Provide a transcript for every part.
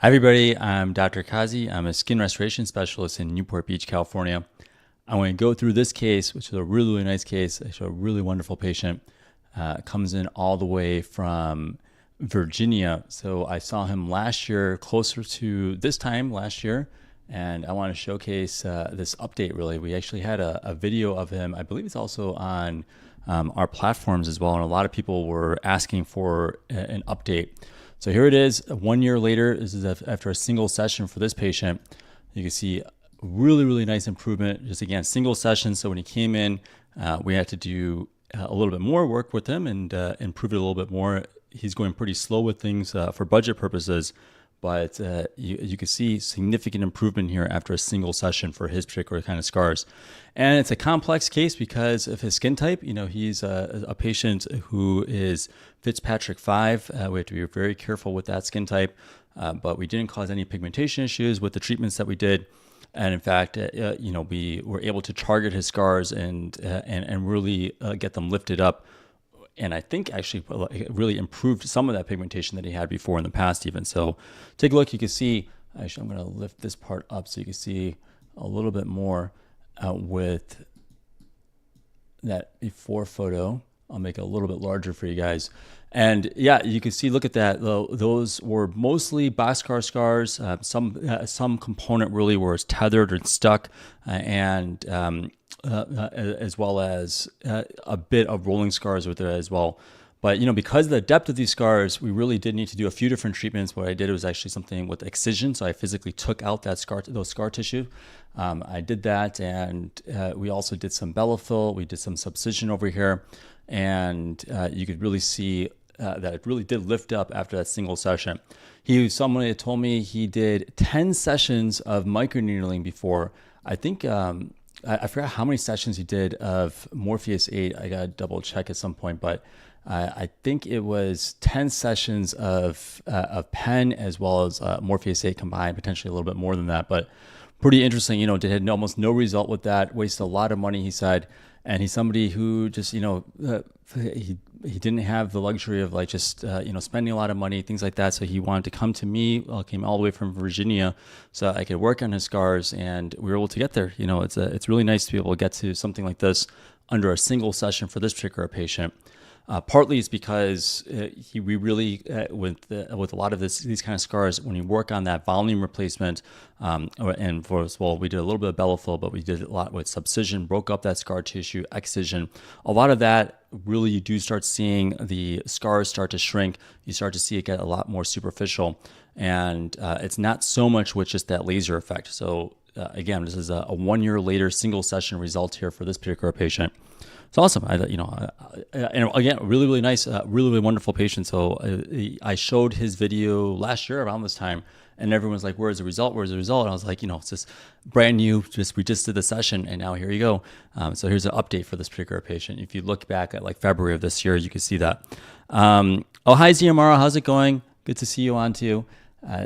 Hi everybody, I'm Dr. Qazi. I'm a skin restoration specialist in Newport Beach, California. I want to go through this case, which is a really, really nice case. Actually, a really wonderful patient. Comes in all the way from Virginia. So I saw him last year, closer to this time last year, and I want to showcase this update really. We actually had a video of him. I believe it's also on our platforms as well, and a lot of people were asking for an update. So here it is, 1 year later. This is after a single session for this patient. You can see really, really nice improvement. Just again, single session. So when he came in, we had to do a little bit more work with him and improve it a little bit more. He's going pretty slow with things for budget purposes, but you can see significant improvement here after a single session for his particular kind of scars. And it's a complex case because of his skin type. You know, he's a patient who is Fitzpatrick 5. We have to be very careful with that skin type, but we didn't cause any pigmentation issues with the treatments that we did. And in fact, you know, we were able to target his scars and really get them lifted up. And I think actually really improved some of that pigmentation that he had before in the past even. So take a look, you can see, actually I'm gonna lift this part up so you can see a little bit more with that before photo. I'll make it a little bit larger for you guys. And yeah, you can see, look at that. Those were mostly boxcar scars. Some component really was tethered and stuck, as well as a bit of rolling scars with it as well. But you know, because of the depth of these scars, we really did need to do a few different treatments. What I did was actually something with excision. So I physically took out that those scar tissue. I did that, and we also did some Bellafill. We did some Subcision over here, and you could really see that it really did lift up after that single session. Someone had told me he did 10 sessions of microneedling before. I think I forgot how many sessions he did of Morpheus 8. I gotta double check at some point, but I think it was 10 sessions of pen as well as Morpheus 8 combined, potentially a little bit more than that. But pretty interesting. You know, had almost no result with that. Wasted a lot of money, he said. And he's somebody who just, you know, he didn't have the luxury of like just, you know, spending a lot of money, things like that. So he wanted to come to me, came all the way from Virginia so I could work on his scars, and we were able to get there. You know, it's really nice to be able to get to something like this under a single session for this particular patient. Partly it's because we really, with a lot of these kind of scars, when you work on that volume replacement, and for as well, we did a little bit of Bellafill, but we did a lot with Subcision, broke up that scar tissue, excision. A lot of that, really, you do start seeing the scars start to shrink. You start to see it get a lot more superficial, and it's not so much with just that laser effect. So again, this is a 1 year later single session result here for this particular patient. It's awesome. And again, really, really nice, really, really wonderful patient. So I showed his video last year around this time, and everyone's like, "Where's the result? Where's the result?" And I was like, you know, it's just brand new. We just did the session, and now here you go. So here's an update for this particular patient. If you look back at like February of this year, you can see that. Oh, hi Ziamara, how's it going? Good to see you on too.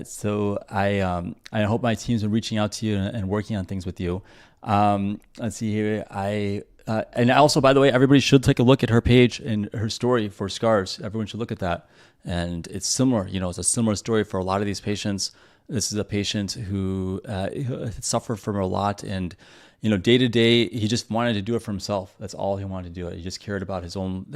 So I hope my team's been reaching out to you and working on things with you. Let's see here. And also, by the way, everybody should take a look at her page and her story for scars. Everyone should look at that. And it's similar, you know, it's a similar story for a lot of these patients. This is a patient who suffered from a lot, and, you know, day to day, he just wanted to do it for himself. That's all he wanted to do. He just cared about his own,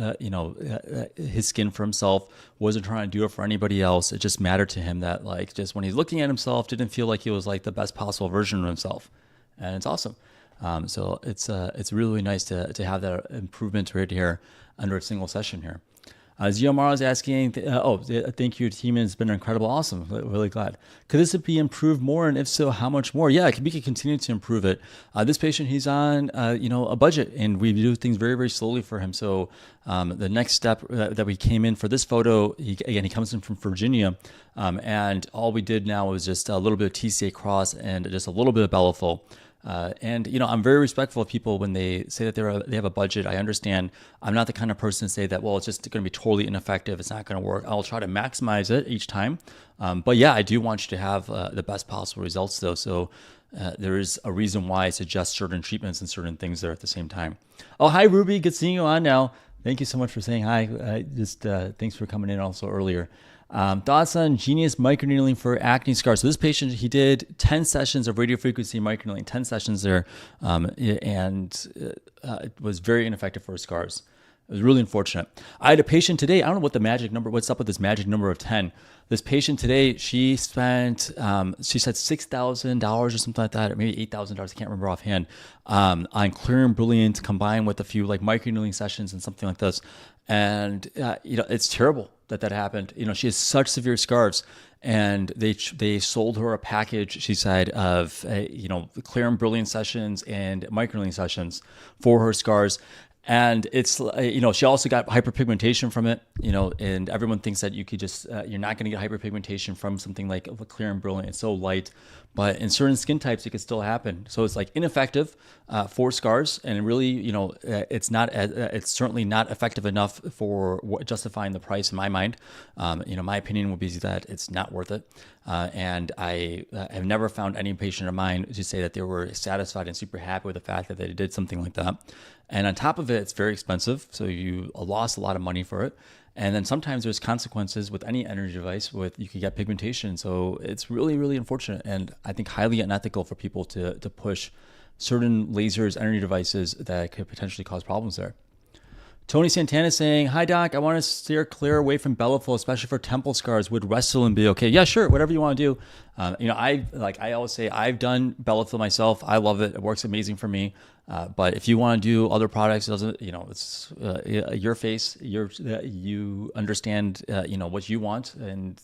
his skin for himself, wasn't trying to do it for anybody else. It just mattered to him that, like, just when he's looking at himself, didn't feel like he was like the best possible version of himself. And it's awesome. So it's really nice to have that improvement right here under a single session here. Ziomara is asking, thank you, team. It's been incredible, awesome, really glad. Could this be improved more, and if so, how much more? Yeah, we could continue to improve it. This patient, he's on, a budget, and we do things very, very slowly for him. So the next step that we came in for this photo, he comes in from Virginia, and all we did now was just a little bit of TCA Cross and just a little bit of Bellafill. And, you know, I'm very respectful of people when they say that they have a budget. I understand. I'm not the kind of person to say that, well, it's just going to be totally ineffective. It's not going to work. I'll try to maximize it each time. But yeah, I do want you to have the best possible results though. So there is a reason why I suggest certain treatments and certain things there at the same time. Oh, hi, Ruby. Good seeing you on now. Thank you so much for saying hi. Thanks for coming in also earlier. Thoughts on genius microneedling for acne scars. So this patient, he did 10 sessions of radiofrequency microneedling, 10 sessions there, and it was very ineffective for his scars. It was really unfortunate. I had a patient today. I don't know what's up with this magic number of 10. This patient today, she spent, she said $6,000 or something like that, or maybe $8,000. I can't remember offhand, on Clear and Brilliant combined with a few like microneedling sessions and something like this. And, it's terrible that happened. She has such severe scars, and they sold her a package, she said, of, Clear and Brilliant sessions and microneedling sessions for her scars. And it's, she also got hyperpigmentation from it, and everyone thinks that you could just, you're not going to get hyperpigmentation from something like a Clear and Brilliant. It's so light, but in certain skin types, it could still happen. So it's like ineffective for scars, and really, it's certainly not effective enough for justifying the price in my mind. My opinion would be that it's not worth it. And I have never found any patient of mine to say that they were satisfied and super happy with the fact that they did something like that. And on top of it, it's very expensive. So you lost a lot of money for it. And then sometimes there's consequences with any energy device you could get pigmentation. So it's really, really unfortunate. And I think highly unethical for people to push certain lasers, energy devices that could potentially cause problems there. Tony Santana saying, hi doc, I want to steer clear away from Bellafill, especially for temple scars. Would Restylane be okay? Yeah, sure. Whatever you want to do. I always say, I've done Bellafill myself. I love it. It works amazing for me. But if you want to do other products, it doesn't, it's your face, you understand, what you want. And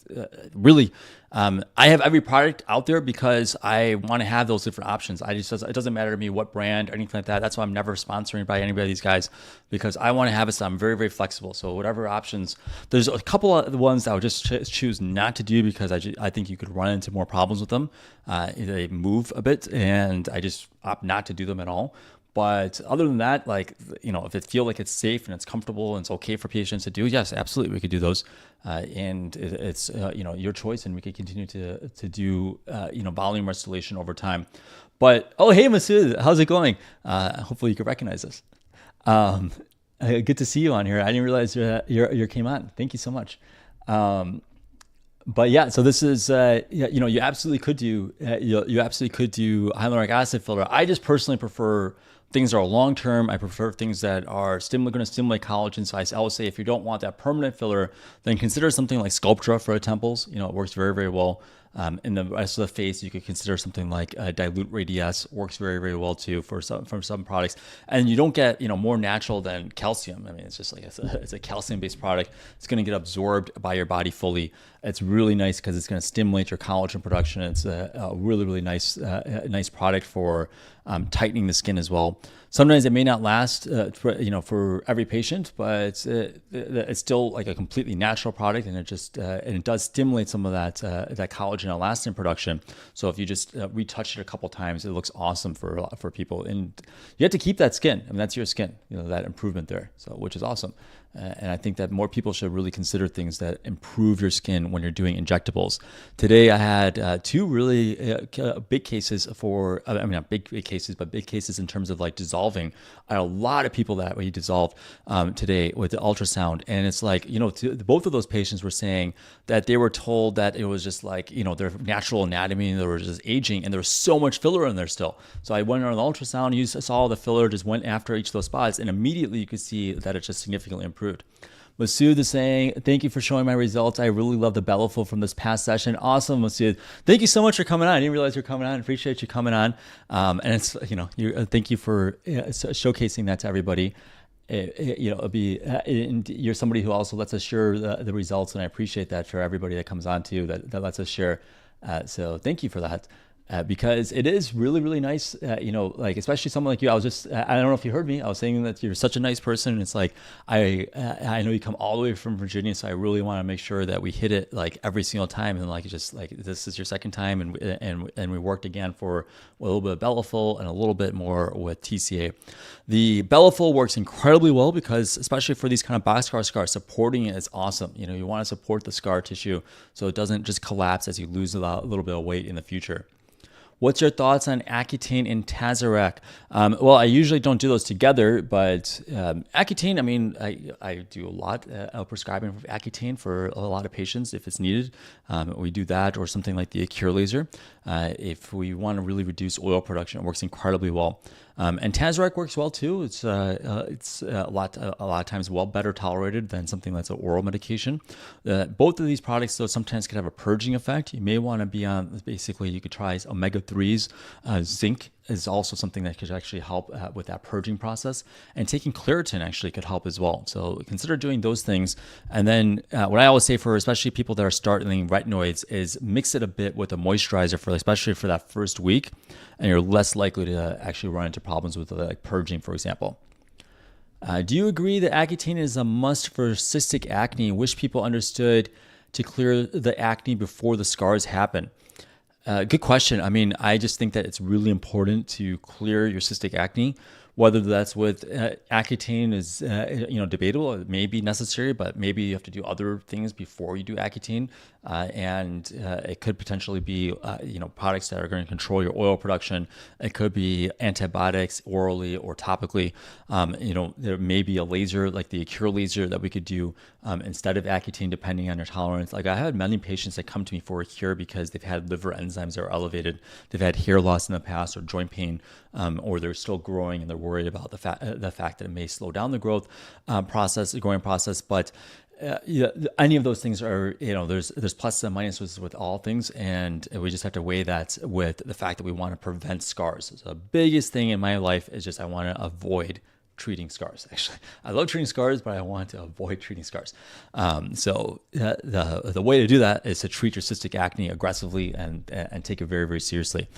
really, I have every product out there because I want to have those different options. It doesn't matter to me what brand or anything like that. That's why I'm never sponsoring by anybody of these guys, because I want to have it so I'm very, very flexible. So whatever options, there's a couple of the ones that I would just choose not to do because I think you could run into more problems with them. They move a bit, and I just opt not to do them at all. But other than that, if it feel like it's safe and it's comfortable and it's okay for patients to do, yes, absolutely, we could do those. And it's your choice, and we could continue to do volume restoration over time. But hey, Masood, how's it going? Hopefully you can recognize this. Good to see you on here. I didn't realize you came on. Thank you so much. But yeah, so this is, you absolutely could do, hyaluronic acid filler. I just personally prefer things that are long-term. I prefer things that are going to stimulate collagen. So I always say, if you don't want that permanent filler, then consider something like Sculptra for the temples. It works very, very well. In the rest of the face, you could consider something like Dilute Radiesse. Works very, very well too from some products. And you don't get more natural than calcium. I mean, it's just like it's a calcium-based product. It's going to get absorbed by your body fully. It's really nice because it's going to stimulate your collagen production. It's a really, really nice product for tightening the skin as well. Sometimes it may not last for every patient, but it's still like a completely natural product, and it does stimulate some of that collagen elastin production. So if you just retouch it a couple times, it looks awesome for people. And you have to keep that skin. I mean, that's your skin, that improvement there. So which is awesome. And I think that more people should really consider things that improve your skin when you're doing injectables. Today, I had two really big cases not big cases, but big cases in terms of like dissolving. I had a lot of people that we dissolved today with the ultrasound. And it's like, both of those patients were saying that they were told that it was just like, their natural anatomy, and they were just aging, and there was so much filler in there still. So I went on the ultrasound, you saw the filler, just went after each of those spots, and immediately you could see that it just significantly improved. Masood is saying, thank you for showing my results. I really love the Bellafill from this past session. Awesome, Masood. Thank you so much for coming on. I didn't realize you were coming on. I appreciate you coming on. And it's, thank you for showcasing that to everybody. You're somebody who also lets us share the results, and I appreciate that for everybody that comes on too, that lets us share. So thank you for that. Because it is really, really nice, especially someone like you. I don't know if you heard me. I was saying that you're such a nice person. And it's like, I know you come all the way from Virginia, so I really want to make sure that we hit it like every single time. And this is your second time, and we worked again for a little bit of Bellafill and a little bit more with TCA. The Bellafill works incredibly well because, especially for these kind of boxcar scars, supporting it is awesome. You want to support the scar tissue so it doesn't just collapse as you lose a little bit of weight in the future. What's your thoughts on Accutane and Tazorac? Well, I usually don't do those together, but Accutane, I mean, I do a lot of prescribing of Accutane for a lot of patients if it's needed. We do that or something like the Accure laser. If we want to really reduce oil production, it works incredibly well. And Tazorac works well too. It's a lot of times better tolerated than something that's an oral medication. Both of these products though sometimes can have a purging effect. You may want to be on, basically you could try omega-3s. Zinc is also something that could actually help with that purging process, and taking Claritin actually could help as well. So consider doing those things. And then what I always say for especially people that are starting retinoids is mix it a bit with a moisturizer for especially for that first week, and you're less likely to actually run into problems with like purging, for example. Do you agree that Accutane is a must for cystic acne? Wish people understood to clear the acne before the scars happen. Good question. I mean, I just think that it's really important to clear your cystic acne. Whether that's with Accutane is debatable. It may be necessary, but maybe you have to do other things before you do Accutane, and it could potentially be products that are going to control your oil production. It could be antibiotics orally or topically. There may be a laser like the Accure laser that we could do instead of Accutane, depending on your tolerance. Like I had many patients that come to me for Accure because they've had liver enzymes that are elevated, they've had hair loss in the past or joint pain, or they're still growing and they're worried about the fact that it may slow down the growth process, growing process. But any of those things are, there's pluses and minuses with all things, and we just have to weigh that with the fact that we want to prevent scars. So the biggest thing in my life is just I want to avoid treating scars. Actually, I love treating scars, but I want to avoid treating scars. So the way to do that is to treat your cystic acne aggressively and take it very, very seriously.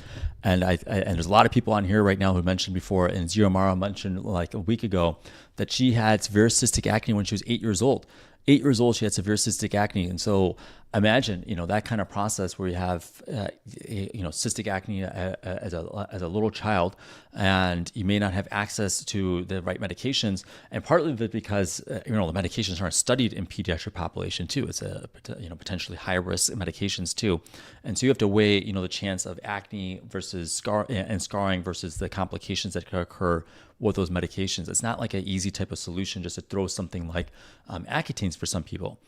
And and there's a lot of people on here right now who mentioned before, and Zero Mara mentioned like a week ago that she had severe cystic acne when she was 8 years old. 8 years old, she had severe cystic acne. And so imagine, that kind of process where you have, cystic acne as a little child, and you may not have access to the right medications. And partly of it because, the medications aren't studied in pediatric population too. It's potentially high risk medications too. And so you have to weigh, the chance of acne versus scarring versus the complications that could occur with those medications. It's not like an easy type of solution just to throw something like Accutanes for some people.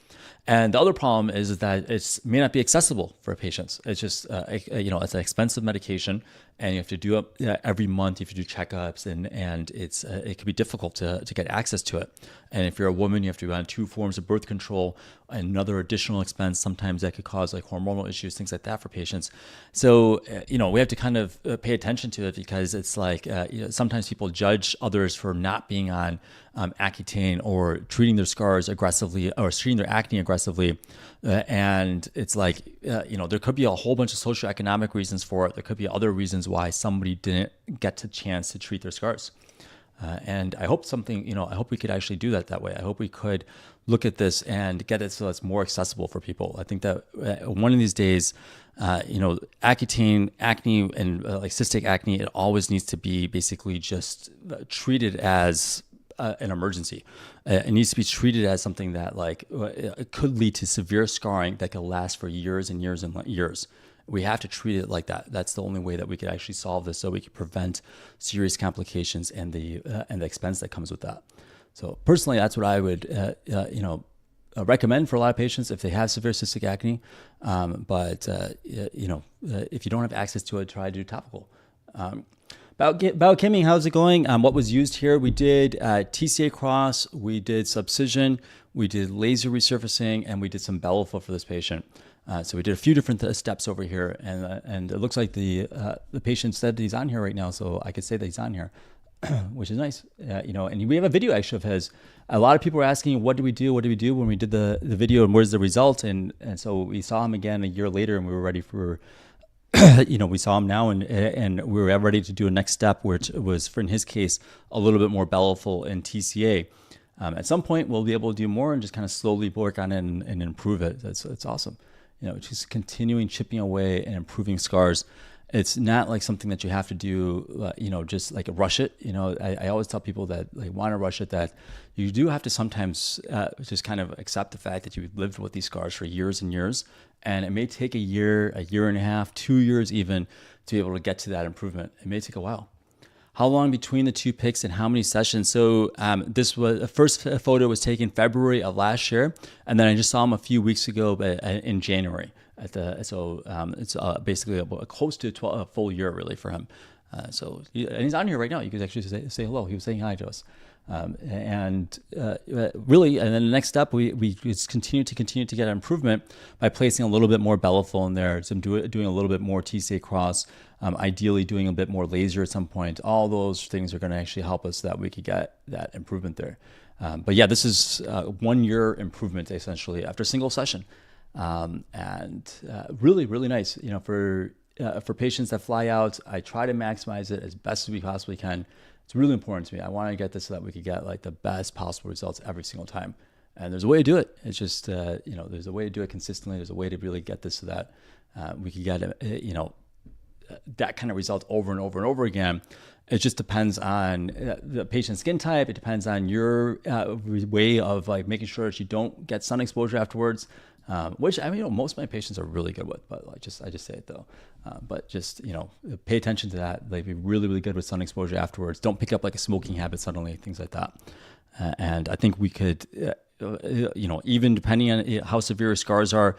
And the other problem is that it may not be accessible for patients. It's just, it's an expensive medication, and you have to do it every month. You have to do checkups, and it can be difficult to get access to it. And if you're a woman, you have to be on 2 forms of birth control, another additional expense. Sometimes that could cause like hormonal issues, things like that for patients. So, we have to kind of pay attention to it, because it's like, sometimes people judge others for not being on Accutane or treating their scars aggressively or treating their acne aggressively. And it's like, there could be a whole bunch of socioeconomic reasons for it. There could be other reasons why somebody didn't get the chance to treat their scars. And I hope I hope we could actually do that way. I hope we could look at this and get it so it's more accessible for people. I think that one of these days, Accutane, acne, and like cystic acne, it always needs to be basically just treated as an emergency. It needs to be treated as something that it could lead to severe scarring that could last for years and years and years. We have to treat it like that. That's the only way that we could actually solve this, so we could prevent serious complications and the expense that comes with that. So personally, that's what I would recommend for a lot of patients if they have severe cystic acne. But if you don't have access to it, try to do topical. Biocheming, how's it going? What was used here? We did TCA Cross, we did Subcision, we did laser resurfacing, and we did some Bellafill for this patient. So we did a few different steps over here, and it looks like the patient said that he's on here right now, so I could say that he's on here, which is nice. And we have a video actually of his. A lot of people were asking, what do we do when we did the video, and where's the result? And so we saw him again a year later, and we were ready for, we saw him now, and we were ready to do a next step, which was, for in his case, a little bit more Bellafill and TCA. At some point, we'll be able to do more and just kind of slowly work on it and improve it. It's awesome. Just continuing chipping away and improving scars. It's not like something that you have to do, just like rush it. I always tell people that they want to rush it, that you do have to sometimes just kind of accept the fact that you've lived with these scars for years and years. And it may take a year and a half, 2 years even, to be able to get to that improvement. It may take a while. How long between the two pics and how many sessions? So this was the first photo was taken February of last year, and then I just saw him a few weeks ago in January. It's basically close to a full year really for him. And he's on here right now. You could actually say hello. He was saying hi to us. Really, and then the next step, we just continue to get improvement by placing a little bit more Bellafill in there, doing a little bit more TCA Cross, ideally doing a bit more laser at some point. All those things are going to actually help us so that we could get that improvement there. But yeah, this is 1 year improvement essentially after a single session. Really, really nice, for patients that fly out. I try to maximize it as best as we possibly can. It's really important to me. I want to get this so that we could get like the best possible results every single time. And there's a way to do it. It's just, there's a way to do it consistently. There's a way to really get this so that we could get, that kind of result over and over and over again. It just depends on the patient's skin type. It depends on your way of like making sure that you don't get sun exposure afterwards. Which most of my patients are really good with, but I just say it though. But just, pay attention to that. Like be really, really good with sun exposure afterwards. Don't pick up like a smoking habit suddenly, things like that. And I think we could, even depending on how severe scars are,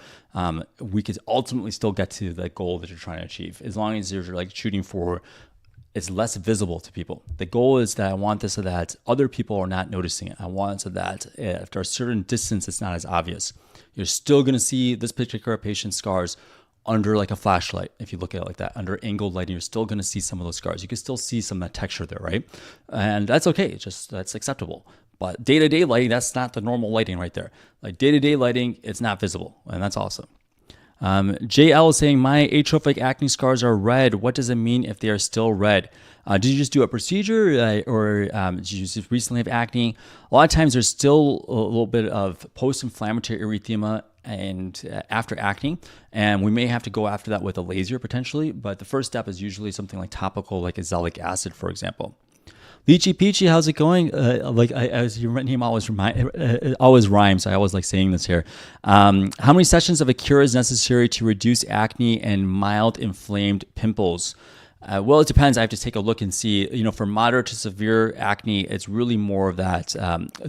we could ultimately still get to the goal that you're trying to achieve. As long as you're like shooting for, it's less visible to people. The goal is that I want this so that other people are not noticing it. I want it so that after a certain distance, it's not as obvious. You're still going to see this particular patient's scars under like a flashlight. If you look at it like that, under angled lighting, you're still going to see some of those scars. You can still see some of that texture there, right? And that's okay. That's acceptable. But day-to-day lighting, that's not the normal lighting right there. Like day-to-day lighting, it's not visible, and that's awesome. JL is saying, my atrophic acne scars are red. What does it mean if they are still red? Did you just do a procedure or did you just recently have acne? A lot of times there's still a little bit of post-inflammatory erythema and after acne, and we may have to go after that with a laser potentially, but the first step is usually something like topical, like azelaic acid, for example. Lychee Peachy, how's it going? Your name always rhymes. I always like saying this here. How many sessions of Accure is necessary to reduce acne and mild inflamed pimples? Well, it depends. I have to take a look and see. For moderate to severe acne, it's really more of that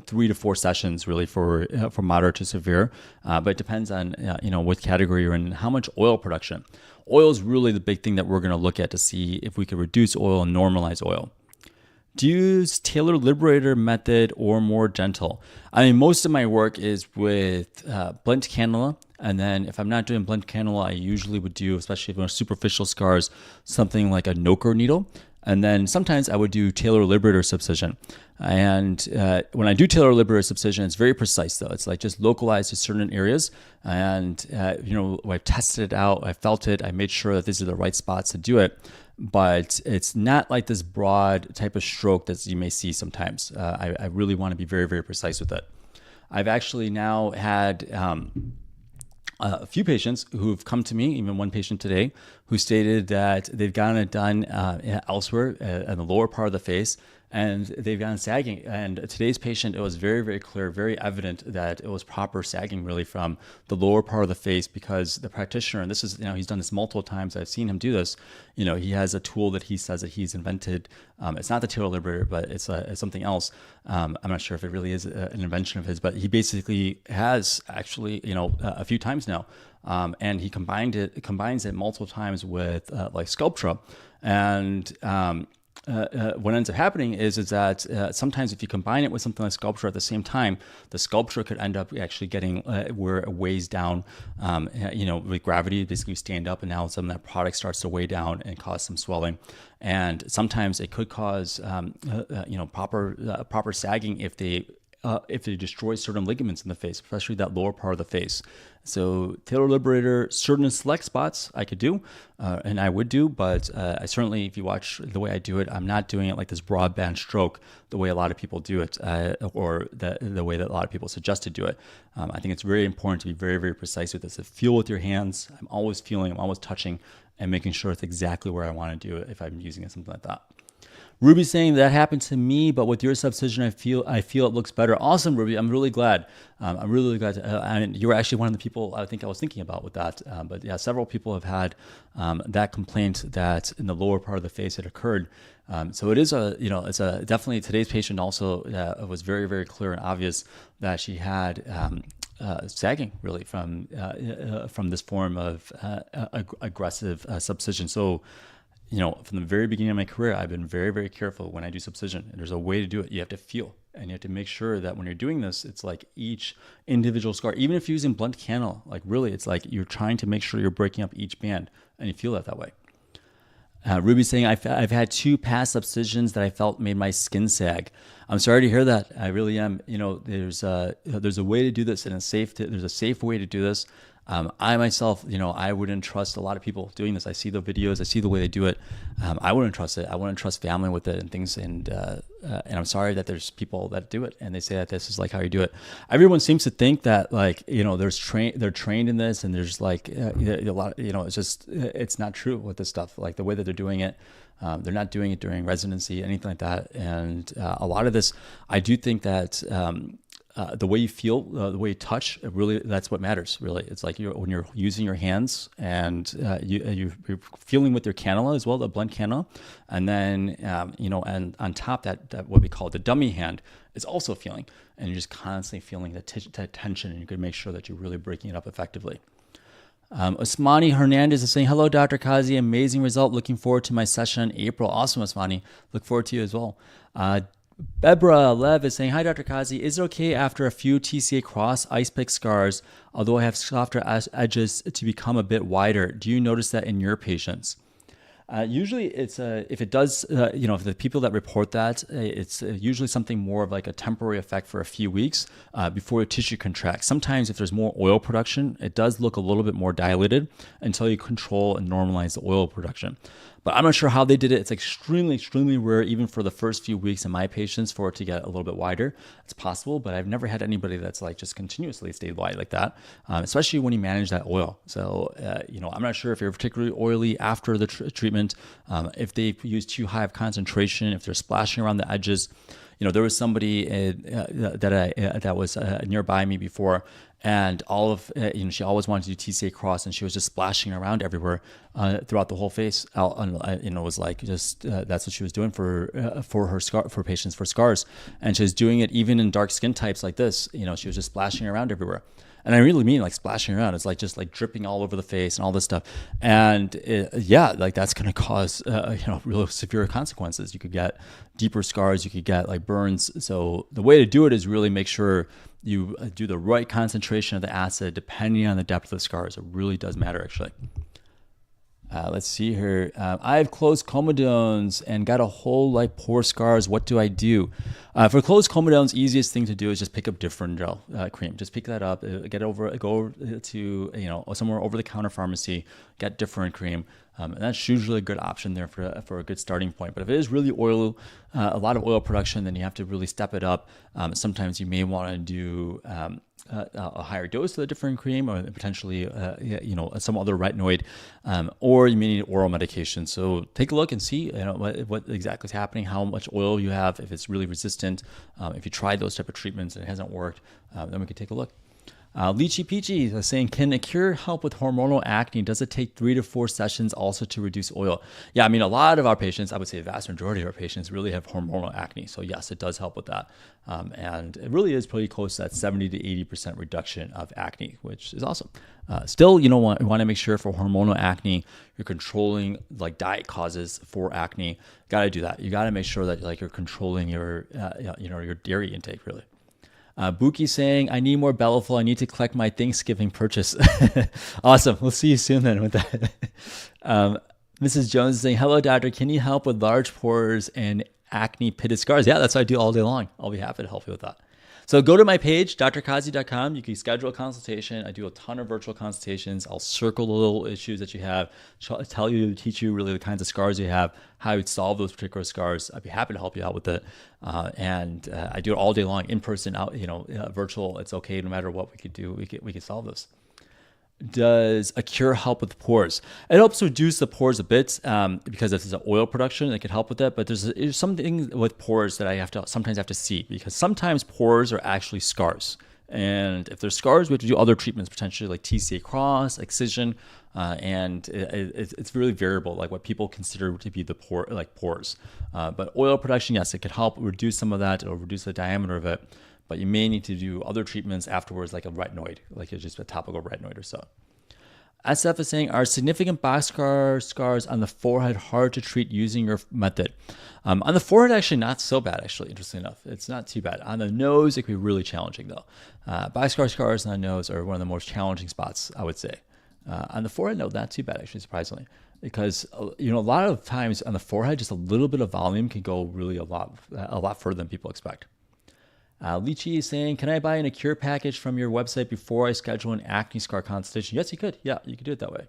3 to 4 sessions really for moderate to severe. But it depends on what category you're in and how much oil production. Oil is really the big thing that we're going to look at to see if we could reduce oil and normalize oil. Do you use Taylor Liberator method or more gentle? Most of my work is with blunt cannula. And then if I'm not doing blunt cannula, I usually would do, especially if I'm superficial scars, something like a Noker needle. And then sometimes I would do Taylor Liberator subcision. And when I do Taylor Liberator subcision, it's very precise though. It's like just localized to certain areas. And, I've tested it out. I felt it. I made sure that these are the right spots to do it. But it's not like this broad type of stroke that you may see sometimes. I really want to be very, very precise with it. I've actually now had a few patients who've come to me, even one patient today, who stated that they've gotten it done elsewhere in the lower part of the face, and they've gotten sagging. And today's patient, it was very, very clear, very evident that it was proper sagging really from the lower part of the face, because the practitioner, and this is, he's done this multiple times. I've seen him do this. He has a tool that he says that he's invented. It's not the Taylor Liberator, but it's something else. I'm not sure if it really is an invention of his, but he basically has actually, a few times now. And he combines it multiple times with like Sculptra. And what ends up happening is that sometimes if you combine it with something like Sculptra at the same time, the Sculptra could end up actually getting where it weighs down, with gravity. Basically, you stand up, and now some of that product starts to weigh down and cause some swelling. And sometimes it could cause, proper sagging if they destroy certain ligaments in the face, especially that lower part of the face. So Taylor Liberator, certain select spots I could do, and I would do, but I certainly, if you watch the way I do it, I'm not doing it like this broadband stroke the way a lot of people do it, or the way that a lot of people suggest to do it. I think it's very important to be very, very precise with this. To feel with your hands. I'm always feeling, I'm always touching, and making sure it's exactly where I want to do it if I'm using it, something like that. Ruby saying that happened to me, but with your subcision, I feel it looks better. Awesome, Ruby. I'm really glad. I'm really glad. And you were actually one of the people I think I was thinking about with that. But yeah, several people have had that complaint that in the lower part of the face it occurred. So it is it's definitely today's patient also was very, very clear and obvious that she had sagging really from this form of aggressive subcision. So, from the very beginning of my career, I've been very, very careful when I do subcision. There's a way to do it. You have to feel, and you have to make sure that when you're doing this, it's like each individual scar, even if you're using blunt cannula, like really, it's like you're trying to make sure you're breaking up each band, and you feel that way. Ruby's saying, I've had 2 past subcisions that I felt made my skin sag. I'm sorry to hear that. I really am. There's a way to do this, and there's a safe way to do this. I myself, I wouldn't trust a lot of people doing this. I see the videos, I see the way they do it. I wouldn't trust it. I wouldn't trust family with it and things. And I'm sorry that there's people that do it and they say that this is like how you do it. Everyone seems to think that they're trained in this, and there's like a lot. It's not true with this stuff. Like the way that they're doing it. They're not doing it during residency, anything like that. And a lot of this, I do think that. The way you feel, the way you touch, really, that's what matters, really. It's like when you're using your hands and you're feeling with your cannula as well, the blunt cannula. And then, and on top that what we call the dummy hand is also feeling. And you're just constantly feeling that tension, and you can make sure that you're really breaking it up effectively. Osmani Hernandez is saying, hello, Dr. Qazi. Amazing result. Looking forward to my session in April. Awesome, Osmani. Look forward to you as well. Bebra Lev is saying, hi, Dr. Qazi. Is it okay after a few TCA Cross ice pick scars, although I have softer edges, to become a bit wider? Do you notice that in your patients? Usually it's if it does, if the people that report that, it's usually something more of like a temporary effect for a few weeks before the tissue contracts. Sometimes if there's more oil production, it does look a little bit more dilated until you control and normalize the oil production. But I'm not sure how they did it. It's extremely, extremely rare, even for the first few weeks in my patients, for it to get a little bit wider. It's possible, but I've never had anybody that's like just continuously stayed wide like that, especially when you manage that oil. So, I'm not sure if you're particularly oily after the treatment, if they use too high of concentration, if they're splashing around the edges. There was somebody that was nearby me before, and she always wanted to do TCA Cross, and she was just splashing around everywhere throughout the whole face. It was like just that's what she was doing for patients for scars, and she was doing it even in dark skin types like this. She was just splashing around everywhere. And I really mean like splashing around. It's like just like dripping all over the face and all this stuff. And that's going to cause real severe consequences. You could get deeper scars. You could get like burns. So the way to do it is really make sure you do the right concentration of the acid depending on the depth of the scars. It really does matter, actually. Let's see here. I have closed comedones and got a whole like pore scars. What do I do? For closed comedones, easiest thing to do is just pick up different gel cream. Just pick that up. Go over to somewhere over the counter pharmacy. Get different cream. And that's usually a good option there for a good starting point. But if it is really oil, a lot of oil production, then you have to really step it up. Sometimes you may want to do a higher dose of the different cream, or potentially some other retinoid, or you may need oral medication. So take a look and see what exactly is happening, how much oil you have, if it's really resistant. If you tried those type of treatments and it hasn't worked, then we can take a look. Lychee Peachy is saying, can Accure help with hormonal acne? Does it take 3 to 4 sessions also to reduce oil? Yeah, I mean, a lot of our patients, I would say the vast majority of our patients really have hormonal acne. So yes, it does help with that. And it really is pretty close to that 70 to 80% reduction of acne, which is awesome. Still, you want to make sure for hormonal acne, you're controlling like diet causes for acne. Got to do that. You got to make sure that like you're controlling your dairy intake, really. Buki saying, I need more Bellafill. I need to collect my Thanksgiving purchase. Awesome. We'll see you soon then with that. Mrs. Jones is saying, hello, doctor. Can you help with large pores and acne pitted scars? Yeah, that's what I do all day long. I'll be happy to help you with that. So go to my page, drqazi.com. You can schedule a consultation. I do a ton of virtual consultations. I'll circle the little issues that you have, teach you really the kinds of scars you have, how you'd solve those particular scars. I'd be happy to help you out with it. And I do it all day long, in person, out, virtual. It's okay, no matter what we could do. We could solve this. Does Accure help with pores? It helps reduce the pores a bit because this is an oil production. It can help with that. But there's something with pores that I sometimes have to see, because sometimes pores are actually scars. And if there's scars, we have to do other treatments, potentially like TCA Cross, excision, and it's really variable, like what people consider to be the pores. But oil production, yes, it could help reduce some of that. It'll reduce the diameter of it. But you may need to do other treatments afterwards, like a retinoid, like it's just a topical retinoid or so. SF is saying, are significant boxcar scars on the forehead hard to treat using your method? On the forehead, actually not so bad, actually, interestingly enough. It's not too bad. On the nose, it can be really challenging, though. Boxcar scars on the nose are one of the most challenging spots, I would say. On the forehead, no, not too bad, actually, surprisingly. Because, a lot of times on the forehead, just a little bit of volume can go really a lot further than people expect. Lychee is saying, can I buy an Accure package from your website before I schedule an acne scar consultation? Yes, you could. Yeah, you could do it that way.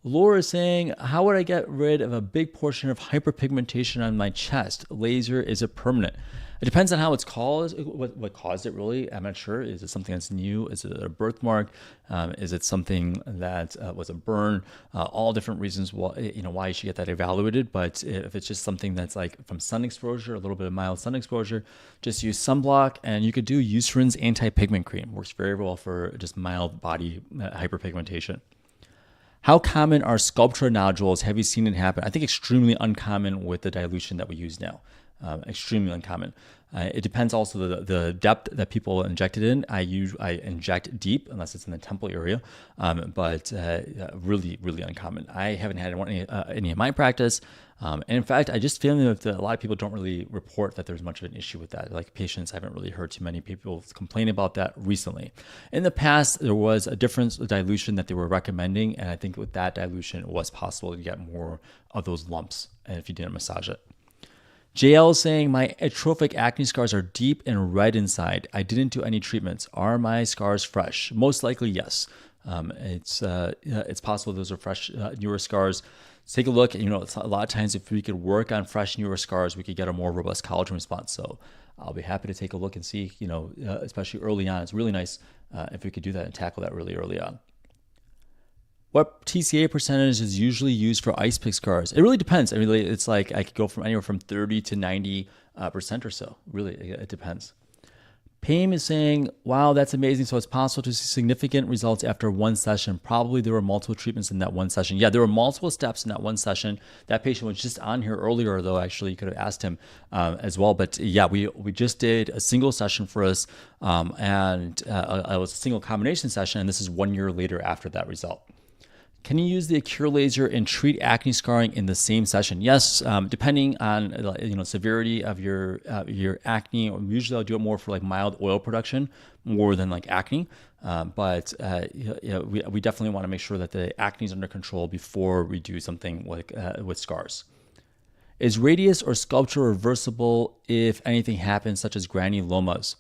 Laura is saying, how would I get rid of a big portion of hyperpigmentation on my chest? Laser, is it permanent? It depends on how it's caused, what caused it really. I'm not sure. Is it something that's new? Is it a birthmark? Is it something that was a burn? All different reasons why you should get that evaluated. But if it's just something that's like from sun exposure, a little bit of mild sun exposure, just use sunblock. And you could do Eucerin's anti-pigment cream. Works very well for just mild body hyperpigmentation. How common are sculptural nodules? Have you seen it happen? I think extremely uncommon with the dilution that we use now. Extremely uncommon. It depends also the depth that people inject it in. I inject deep unless it's in the temple area, but really, really uncommon. I haven't had any in my practice. And in fact, I just feel that a lot of people don't really report that there's much of an issue with that. Like patients, I haven't really heard too many people complain about that recently. In the past, there was a different dilution that they were recommending. And I think with that dilution, it was possible to get more of those lumps and if you didn't massage it. JL is saying, my atrophic acne scars are deep and red inside. I didn't do any treatments. Are my scars fresh? Most likely, yes. It's possible those are fresh, newer scars. Let's take a look. A lot of times if we could work on fresh, newer scars, we could get a more robust collagen response. So I'll be happy to take a look and see, especially early on. It's really nice if we could do that and tackle that really early on. What TCA percentage is usually used for ice pick scars? It really depends. It's like I could go from anywhere from 30 to 90% or so. Really, it depends. Pam is saying, wow, that's amazing. So it's possible to see significant results after one session. Probably there were multiple treatments in that one session. Yeah, there were multiple steps in that one session. That patient was just on here earlier, though. Actually, you could have asked him as well. But yeah, we just did a single session for us, and it was a single combination session. And this is 1 year later after that result. Can you use the Accure laser and treat acne scarring in the same session? Yes, depending on severity of your acne. Usually, I'll do it more for like mild oil production, more than like acne. But we definitely want to make sure that the acne is under control before we do something like with scars. Is radius or sculpture reversible if anything happens, such as granulomas?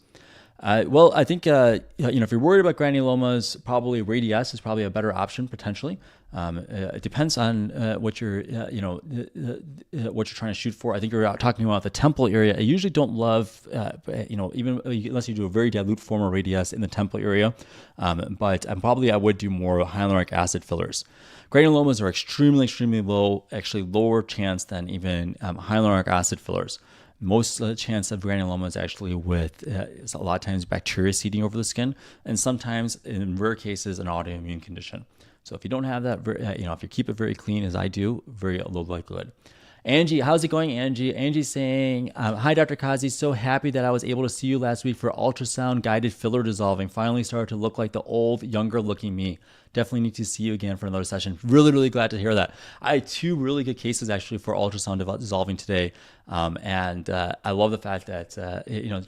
Well, I think, if you're worried about granulomas, probably radius is probably a better option potentially. It depends on what you're trying to shoot for. I think you're out talking about the temple area. I usually don't love, even unless you do a very dilute form of radius in the temple area. But I would do more hyaluronic acid fillers. Granulomas are extremely, extremely low, actually lower chance than even hyaluronic acid fillers. Most of the chance of granuloma is actually with a lot of times bacteria seeding over the skin, and sometimes in rare cases an autoimmune condition. So if you don't have that, if you keep it very clean as I do, very low likelihood. Angie, how's it going, Angie? Angie's saying, hi, Dr. Qazi. So happy that I was able to see you last week for ultrasound-guided filler dissolving. Finally started to look like the old, younger-looking me. Definitely need to see you again for another session. Really, really glad to hear that. I had 2 really good cases actually for ultrasound dissolving today. And I love the fact that,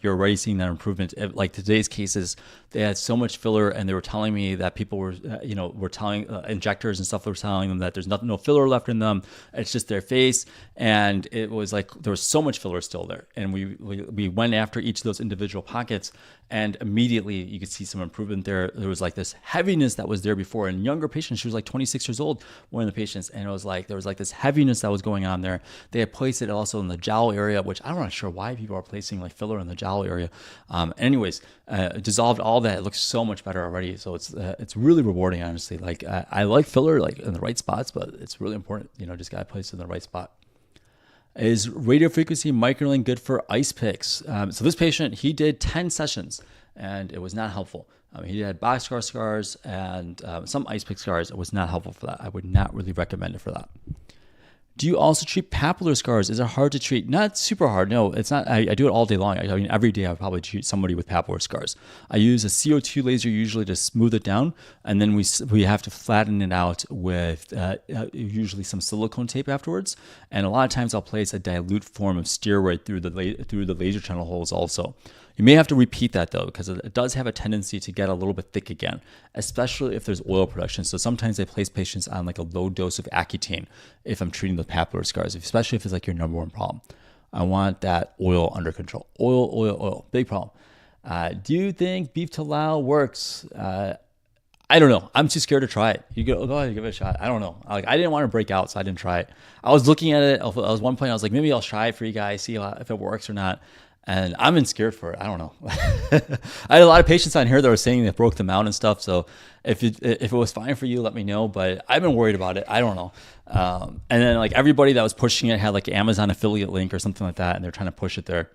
you're already seeing that improvement. Like today's cases, they had so much filler and they were telling me that people were telling injectors and stuff, were telling them that there's no filler left in them. It's just their face. And it was like, there was so much filler still there. And we went after each of those individual pockets, and immediately you could see some improvement there. There was like this heaviness that was there before for. And younger patient, she was like 26 years old, one of the patients, and it was like there was like this heaviness that was going on there. They had placed it also in the jowl area, which I'm not sure why people are placing like filler in the jowl area. Anyways, dissolved all that. It looks so much better already. So it's really rewarding, honestly. Like I like filler like in the right spots, but it's really important, just got to place it in the right spot. Is radiofrequency microneedling good for ice picks? So this patient, he did 10 sessions and it was not helpful. He had boxcar scars and some ice pick scars. It was not helpful for that. I would not really recommend it for that. Do you also treat papular scars? Is it hard to treat? Not super hard. No, it's not. I do it all day long. I mean, every day I would probably treat somebody with papular scars. I use a CO2 laser usually to smooth it down, and then we have to flatten it out with usually some silicone tape afterwards. And a lot of times I'll place a dilute form of steroid through the laser channel holes also. You may have to repeat that though, because it does have a tendency to get a little bit thick again, especially if there's oil production. So sometimes I place patients on like a low dose of Accutane if I'm treating the papular scars, especially if it's like your number one problem. I want that oil under control. Oil, big problem. Do you think beef tallow works? I don't know. I'm too scared to try it. You go ahead and give it a shot. I don't know. Like I didn't want to break out, so I didn't try it. I was looking at it. I was one point. I was like, maybe I'll try it for you guys, see if it works or not. And I'm scared for it. I don't know. I had a lot of patients on here that were saying they broke them out and stuff. So if it was fine for you, let me know. But I've been worried about it. I don't know. And then like everybody that was pushing it had like an Amazon affiliate link or something like that, and they're trying to push it there.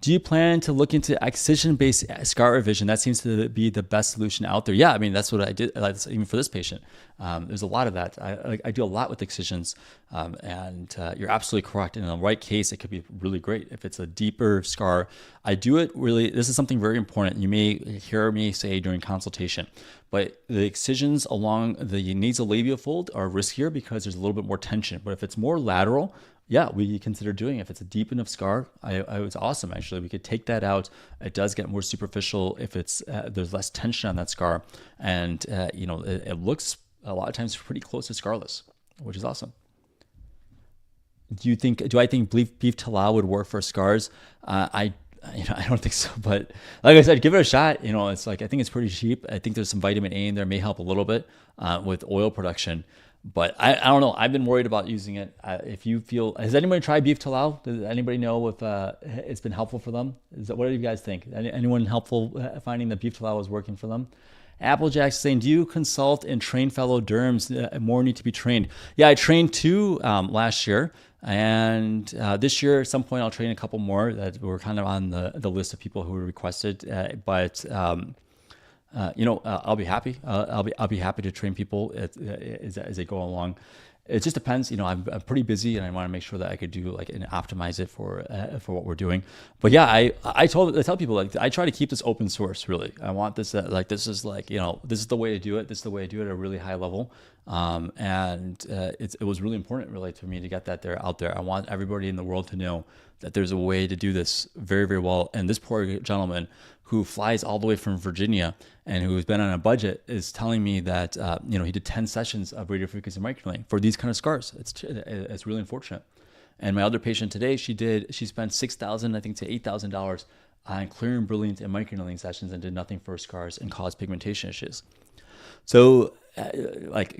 Do you plan to look into excision-based scar revision? That seems to be the best solution out there. Yeah, I mean, that's what I did, even for this patient. There's a lot of that. I do a lot with excisions, and you're absolutely correct. In the right case, it could be really great. If it's a deeper scar, I do it really, this is something very important. You may hear me say during consultation, but the excisions along the nasolabial fold are riskier because there's a little bit more tension. But if it's more lateral, yeah, we consider doing it. If it's a deep enough scar, it's awesome, actually. We could take that out. It does get more superficial if it's there's less tension on that scar. And, it looks a lot of times pretty close to scarless, which is awesome. Do I think beef tallow would work for scars? I don't think so, but like I said, give it a shot. It's like, I think it's pretty cheap. I think there's some vitamin A in there, may help a little bit with oil production. But I don't know. I've been worried about using it. If you feel, has anybody tried beef tallow? Does anybody know if it's been helpful for them? What do you guys think? Anyone helpful finding that beef tallow is working for them? Applejack's saying, do you consult and train fellow derms? More need to be trained. Yeah, I trained 2 last year. And this year, at some point, I'll train a couple more that were kind of on the list of people who were requested. I'll be happy. I'll be happy to train people as they go along. It just depends. I'm pretty busy, and I want to make sure that I could do and optimize it for what we're doing. But yeah, I tell people I try to keep this open source. Really, I want this this is this is the way to do it. This is the way to do it at a really high level. It was really important really for me to get that out there. I want everybody in the world to know that there's a way to do this very, very well. And this poor gentleman who flies all the way from Virginia and who's been on a budget is telling me that, he did 10 sessions of radiofrequency microneedling for these kind of scars. It's really unfortunate. And my other patient today, she spent $6,000, I think, to $8,000 on clear and brilliant and microneedling sessions and did nothing for scars and caused pigmentation issues. So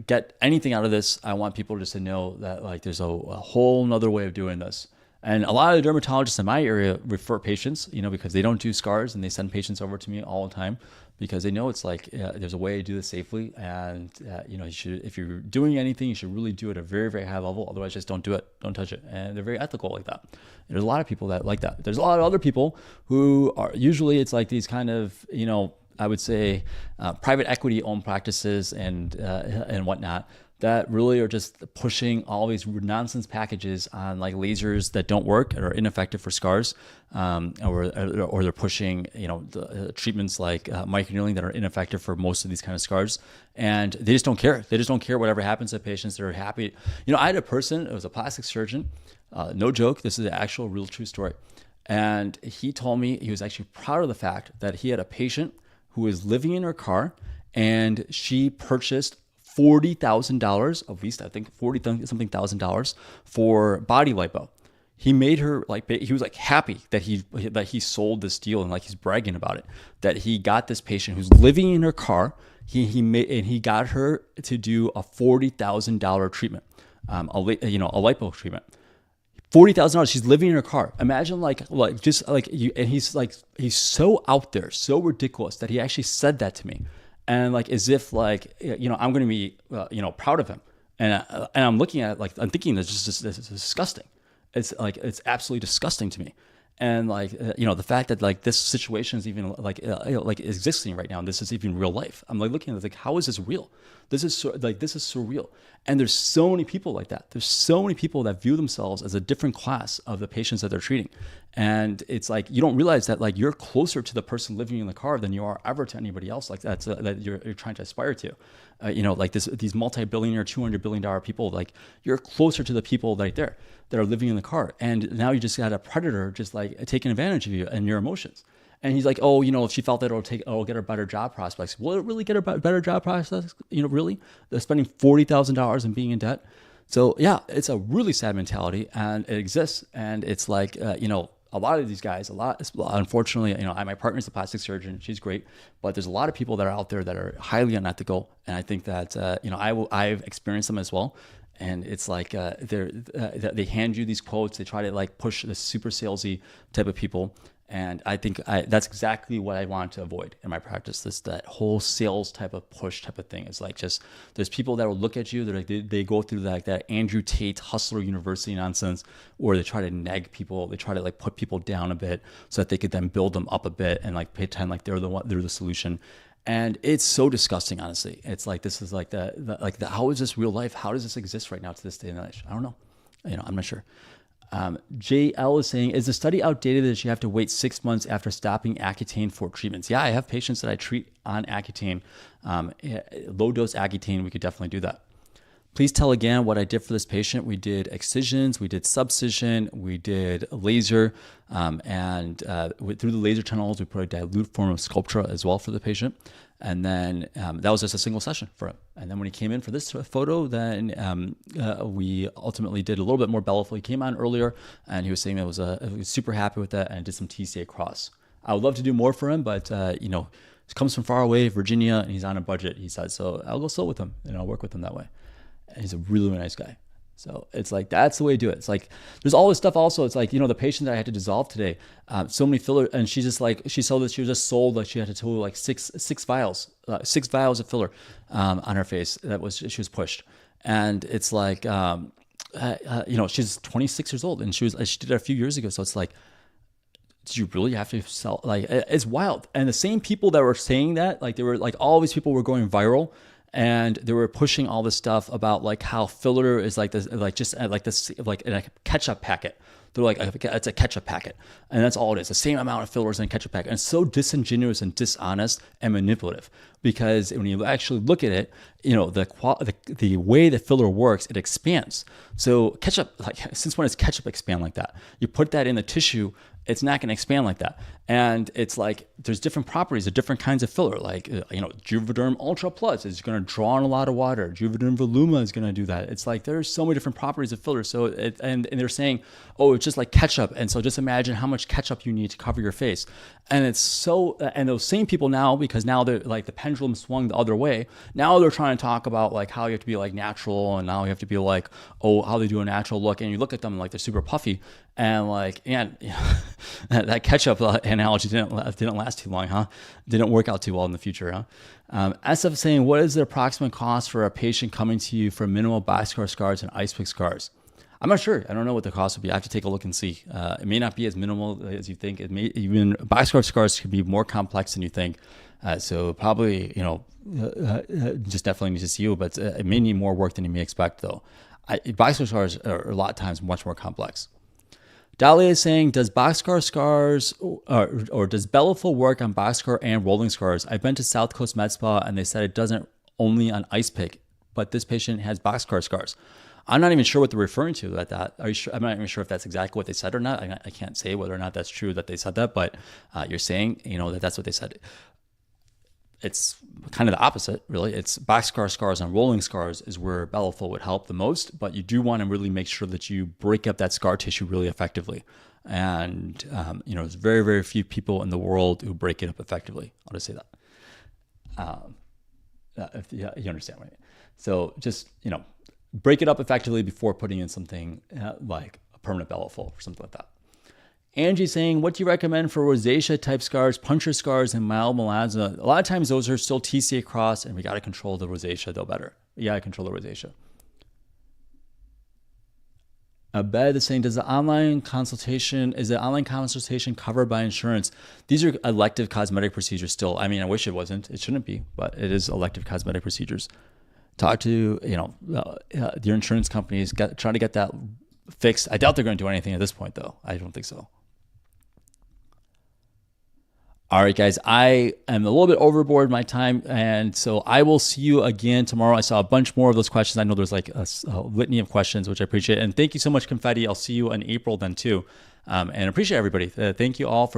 get anything out of this. I want people just to know that there's a whole nother way of doing this. And a lot of the dermatologists in my area refer patients, because they don't do scars, and they send patients over to me all the time because they know it's there's a way to do this safely. And, you should, if you're doing anything, you should really do it at a very, very high level. Otherwise, just don't do it. Don't touch it. And they're very ethical like that. And there's a lot of people that like that. There's a lot of other people who are usually it's like these kind of, I would say private equity owned practices and whatnot that really are just pushing all these nonsense packages on lasers that don't work or are ineffective for scars, or they're pushing the treatments like microneedling that are ineffective for most of these kind of scars, and they just don't care. They just don't care whatever happens to patients. They're happy. I had a person. It was a plastic surgeon. No joke. This is an actual, real, true story. And he told me he was actually proud of the fact that he had a patient who was living in her car, and she purchased $40,000, at least I think $40-something thousand for body lipo. He made her he was happy that he sold this deal, and he's bragging about it, that he got this patient who's living in her car. He got her to do a $40,000 treatment, a lipo treatment. $40,000. She's living in her car. Imagine just like you. And he's so out there, so ridiculous that he actually said that to me, and like as if I'm going to be proud of him. And I'm looking at it I'm thinking this is disgusting. It's absolutely disgusting to me. And the fact that this situation is even existing right now, and this is even real life. I'm looking at it how is this real? This is surreal. And there's so many people like that. There's so many people that view themselves as a different class of the patients that they're treating. And it's you don't realize that you're closer to the person living in the car than you are ever to anybody else that you're trying to aspire to. These multi-billionaire, $200 billion people, you're closer to the people right there that are living in the car. And now you just got a predator just taking advantage of you and your emotions. And he's like, oh, if she felt that it'll get her better job prospects. Will it really get her better job prospects? Really? They're spending $40,000 and being in debt. So yeah, it's a really sad mentality, and it exists. And it's a lot of these guys, unfortunately, my partner's a plastic surgeon. She's great, but there's a lot of people that are out there that are highly unethical. And I think that, I've experienced them as well. And it's they hand you these quotes. They try to push the super salesy type of people. And I think that's exactly what I want to avoid in my practice. That whole sales type of push type of thing. It's there's people that will look at you. They go through that Andrew Tate Hustler University nonsense, where they try to nag people. They try to put people down a bit so that they could then build them up a bit and pretend they're the solution. And it's so disgusting, honestly. It's this is how is this real life? How does this exist right now to this day and age? I don't know. I'm not sure. JL is saying, is the study outdated that you have to wait 6 months after stopping Accutane for treatments? Yeah, I have patients that I treat on Accutane, low dose Accutane. We could definitely do that. Please tell again what I did for this patient. We did excisions, we did subcision, we did laser, and through the laser tunnels, we put a dilute form of Sculptra as well for the patient. And then that was just a single session for him. And then when he came in for this photo, then we ultimately did a little bit more Bellafill. He came on earlier, and he was saying he was super happy with that, and did some TCA Cross. I would love to do more for him, but he comes from far away, Virginia, and he's on a budget, he said. So I'll go slow with him, and I'll work with him that way. And he's a really, really nice guy. So it's that's the way to do it. It's there's all this stuff also. It's the patient that I had to dissolve today, so many filler, and she just she sold that she was just sold she had to total six vials of filler on her face she was pushed. And it's she's 26 years old, and she did it a few years ago. So it's did you really have to sell? It's wild. And the same people that were saying that, they were all these people were going viral. And they were pushing all this stuff about how filler is this, in a ketchup packet. They're it's a ketchup packet, and that's all it is. The same amount of fillers in a ketchup packet. And it's so disingenuous and dishonest and manipulative, because when you actually look at it, the way the filler works, it expands. So ketchup, since when does ketchup expand like that? You put that in the tissue, it's not going to expand like that. And it's there's different properties of different kinds of filler. Juvederm Ultra Plus is going to draw in a lot of water. Juvederm Voluma is going to do that. It's there's so many different properties of filler. So and they're saying, oh, it's just like ketchup. And so just imagine how much ketchup you need to cover your face. And it's so, and those same people now, because now they're the pendulum swung the other way. Now they're trying to talk about how you have to be natural, and now you have to be oh, how they do a natural look. And you look at them they're super puffy. And that ketchup analogy didn't last too long, huh? Didn't work out too well in the future, huh? SF is saying, what is the approximate cost for a patient coming to you for minimal boxcar scars and ice pick scars? I'm not sure. I don't know what the cost would be. I have to take a look and see. It may not be as minimal as you think. It may even boxcar scars could be more complex than you think. So probably, just definitely need to see you, but it may need more work than you may expect, though. Boxcar scars are a lot of times much more complex. Dahlia is saying, does boxcar scars or does Bellafill work on boxcar and rolling scars? I've been to South Coast Med Spa, and they said it doesn't only on ice pick, but this patient has boxcar scars. I'm not even sure what they're referring to at that. Are you sure? I'm not even sure if that's exactly what they said or not. I can't say whether or not that's true that they said that, but you're saying, that's what they said. It's kind of the opposite, really. It's boxcar scars and rolling scars is where Bellafill would help the most, but you do want to really make sure that you break up that scar tissue really effectively. And, there's very, very few people in the world who break it up effectively. I'll just say that. if you understand what I mean. So just, break it up effectively before putting in something like a permanent Bellafill or something like that. Angie saying, what do you recommend for rosacea type scars, puncture scars, and mild melasma? A lot of times those are still TCA Cross, and we got to control the rosacea though better. We got to control the rosacea. Abed is saying, is the online consultation covered by insurance? These are elective cosmetic procedures still. I mean, I wish it wasn't. It shouldn't be, but it is elective cosmetic procedures. Talk to, your insurance companies, try to get that fixed. I doubt they're going to do anything at this point, though. I don't think so. All right, guys, I am a little bit overboard my time, and so I will see you again tomorrow. I saw a bunch more of those questions. I know there's like a litany of questions, which I appreciate. And thank you so much, Confetti. I'll see you in April then too. And appreciate everybody. Thank you all for